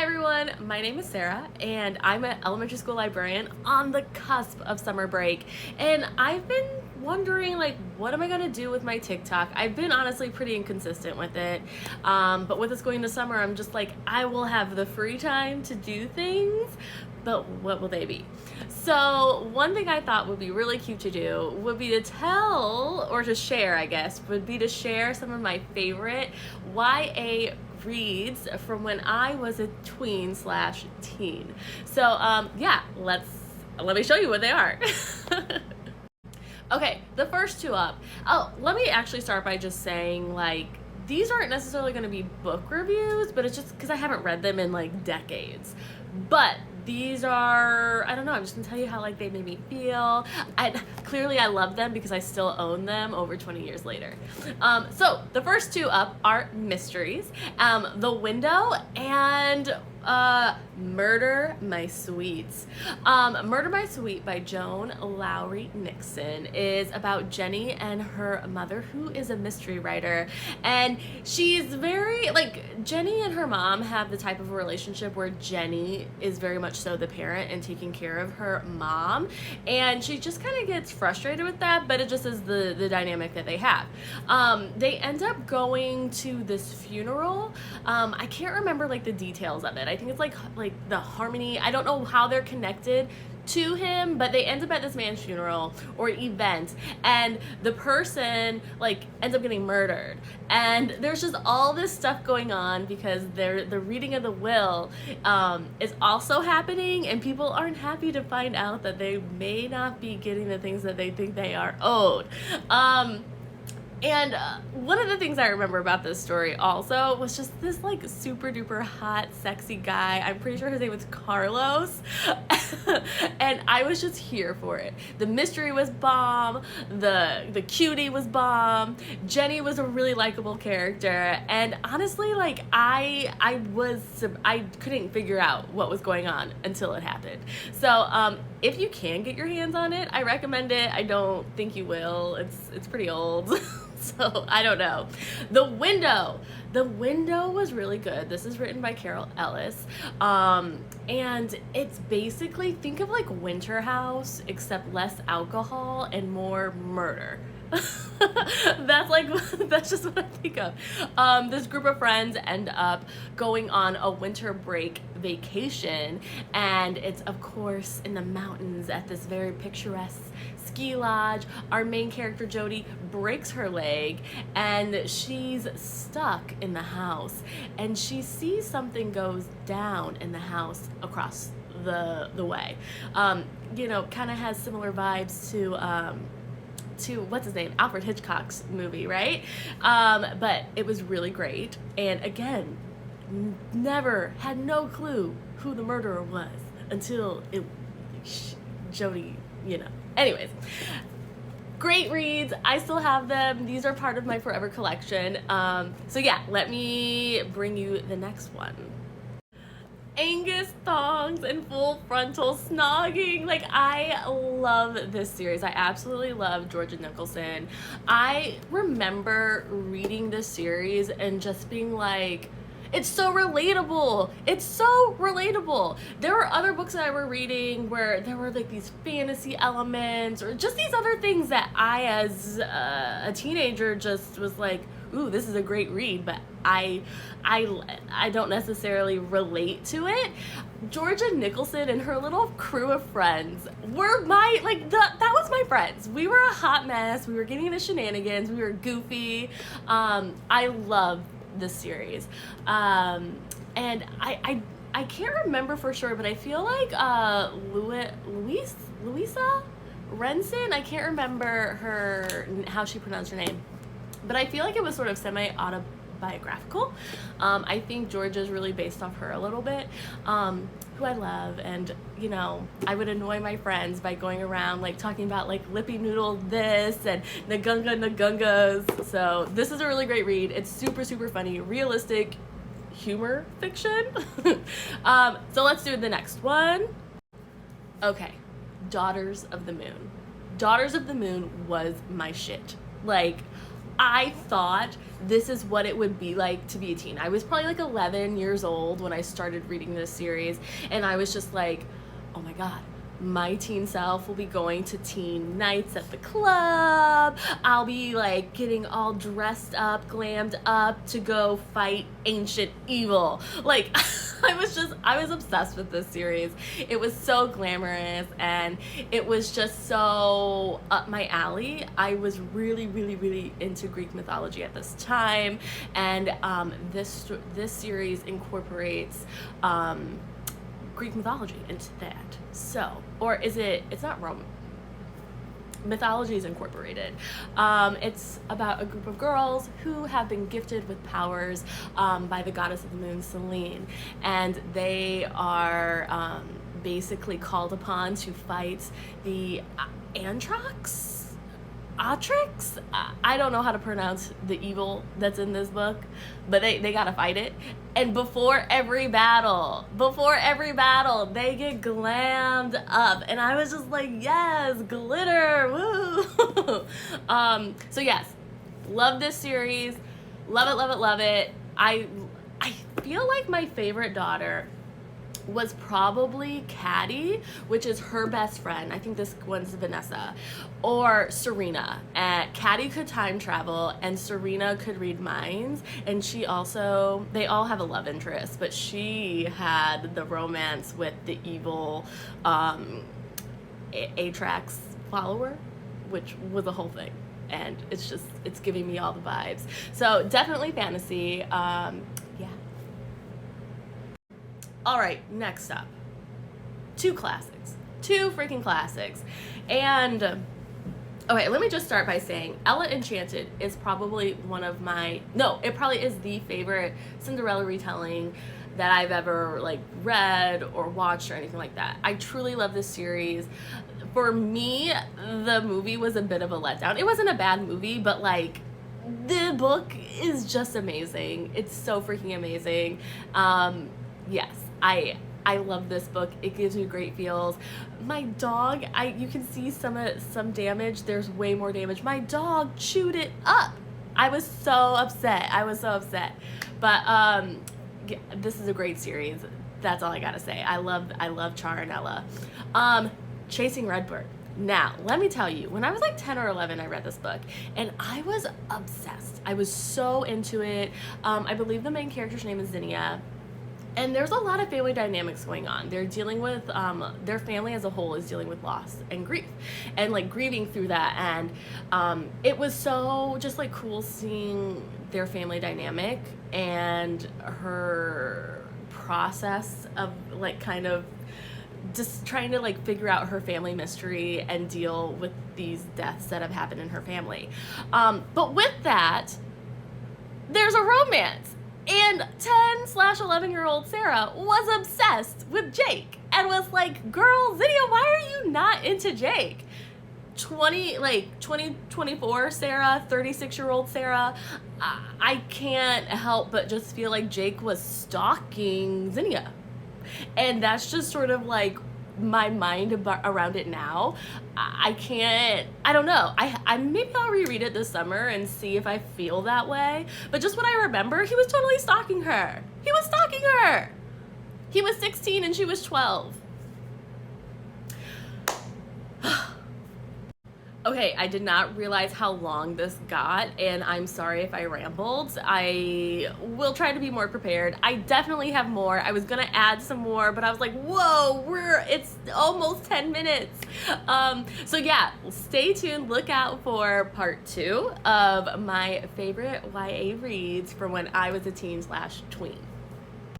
everyone, my name is Sarah and I'm an elementary school librarian on the cusp of summer break, and I've been wondering what am I gonna do with my TikTok? I've been honestly pretty inconsistent with it, but with us going to summer, I'm just like, I will have the free time to do things, but what will they be? So one thing I thought would be really cute to do would be to tell, or to share I guess, would be to share some of my favorite YA reads from when I was a tween/teen. So yeah, let me show you what they are. Okay, the first two up. Oh, let me actually start by just saying these aren't necessarily going to be book reviews, but it's just because I haven't read them in decades. But these are, I don't know, I'm just gonna tell you how they made me feel. Clearly I love them because I still own them over 20 years later. So the first two up are mysteries, The Window and Murder My Sweets. Murder My Sweet by Joan Lowry Nixon is about Jenny and her mother, who is a mystery writer, and she's very Jenny and her mom have the type of a relationship where Jenny is very much so the parent and taking care of her mom, and she just kind of gets frustrated with that, but it just is the dynamic that they have. They end up going to this funeral. I can't remember the details of it. I think it's like the harmony. I don't know how they're connected to him, but they end up at this man's funeral or event, and the person ends up getting murdered, and there's just all this stuff going on because the reading of the will is also happening, and people aren't happy to find out that they may not be getting the things that they think they are owed. And one of the things I remember about this story also was just this super duper hot, sexy guy. I'm pretty sure his name was Carlos. And I was just here for it. The mystery was bomb. The cutie was bomb. Jenny was a really likable character. And honestly, I couldn't figure out what was going on until it happened. So if you can get your hands on it, I recommend it. I don't think you will. It's pretty old. So I don't know. The Window was really good. This is written by Carol Ellis, and it's basically, think of Winter House except less alcohol and more murder. That's just what I think of. This group of friends end up going on a winter break vacation, and it's of course in the mountains at this very picturesque ski lodge. Our main character Jody breaks her leg and she's stuck in the house, and she sees something goes down in the house across the way. Kind of has similar vibes to what's his name, Alfred Hitchcock's movie, right? But it was really great, and again, never had no clue who the murderer was until Jody, Anyways, great reads. I still have them. These are part of my forever collection. So yeah, let me bring you the next one. Angus Thongs and Full Frontal Snogging. I love this series. I absolutely love Georgia Nicholson. I remember reading this series and just being it's so relatable. It's so relatable. There were other books that I were reading where there were these fantasy elements or just these other things that I, as a teenager, just was ooh, this is a great read, but I don't necessarily relate to it. Georgia Nicholson and her little crew of friends were that was my friends. We were a hot mess. We were getting into shenanigans. We were goofy. I love this series, and I can't remember for sure, but I feel Louisa Renson, I can't remember how she pronounced her name, but I feel it was sort of semi-autobiographical. I think Georgia's really based off her a little bit, who I love, and I would annoy my friends by going around talking about Lippy Noodle this and Nagungas. So this is a really great read. It's super, super funny, realistic humor fiction. So let's do the next one. Okay, Daughters of the Moon. Daughters of the Moon was my shit. I thought this is what it would be like to be a teen. I was probably like 11 years old when I started reading this series, and I was just like, oh my God, my teen self will be going to teen nights at the club. I'll be like getting all dressed up, glammed up to go fight ancient evil. Like, I was obsessed with this series. It was so glamorous, and it was just so up my alley. I was really, really, really into Greek mythology at this time, and this series incorporates Greek mythology into that. So, or is it? It's not Rome. Mythology is incorporated. It's about a group of girls who have been gifted with powers by the goddess of the moon, Selene, and they are basically called upon to fight the Atrix? I don't know how to pronounce the evil that's in this book, but they gotta fight it. And before every battle, they get glammed up. And I was just like, yes, glitter, woo! So yes, love this series. Love it, love it, love it. I feel like my favorite daughter was probably Caddy, which is her best friend. I think this one's Vanessa, or Serena. Caddy could time travel, and Serena could read minds, and they all have a love interest, but she had the romance with the evil Atrax follower, which was a whole thing. And it's giving me all the vibes. So definitely fantasy. Yeah. All right, next up, two freaking classics. And okay, let me just start by saying Ella Enchanted is probably it probably is the favorite Cinderella retelling that I've ever like read or watched or anything like that. I truly love this series. For me, the movie was a bit of a letdown. It wasn't a bad movie, but like the book is just amazing. It's so freaking amazing. Yes, I love this book. It gives me great feels. My dog, you can see some damage. There's way more damage. My dog chewed it up. I was so upset. But yeah, this is a great series. That's all I gotta say. I love Char and Ella. Chasing Redbird. Now, let me tell you, when I was like 10 or 11, I read this book, and I was obsessed. I was so into it. I believe the main character's name is Zinnia. And there's a lot of family dynamics going on. They're dealing with, their family as a whole is dealing with loss and grief, and like grieving through that. And it was so just like cool seeing their family dynamic and her process of like kind of just trying to like figure out her family mystery and deal with these deaths that have happened in her family. But with that, there's a romance. And 10/11-year-old Sarah was obsessed with Jake and was like, girl, Zinnia, why are you not into Jake? 2024 Sarah, 36-year-old Sarah, I can't help but just feel like Jake was stalking Zinnia. And that's just sort of like my mind around it now. I don't know. I maybe I'll reread it this summer and see if I feel that way. But just what I remember, he was totally stalking her. He was 16 and she was 12. Okay, I did not realize how long this got, and I'm sorry if I rambled. I will try to be more prepared. I definitely have more. I was gonna add some more, but I was like, whoa, it's almost 10 minutes. So yeah, stay tuned. Look out for part 2 of my favorite YA reads from when I was a teen/tween.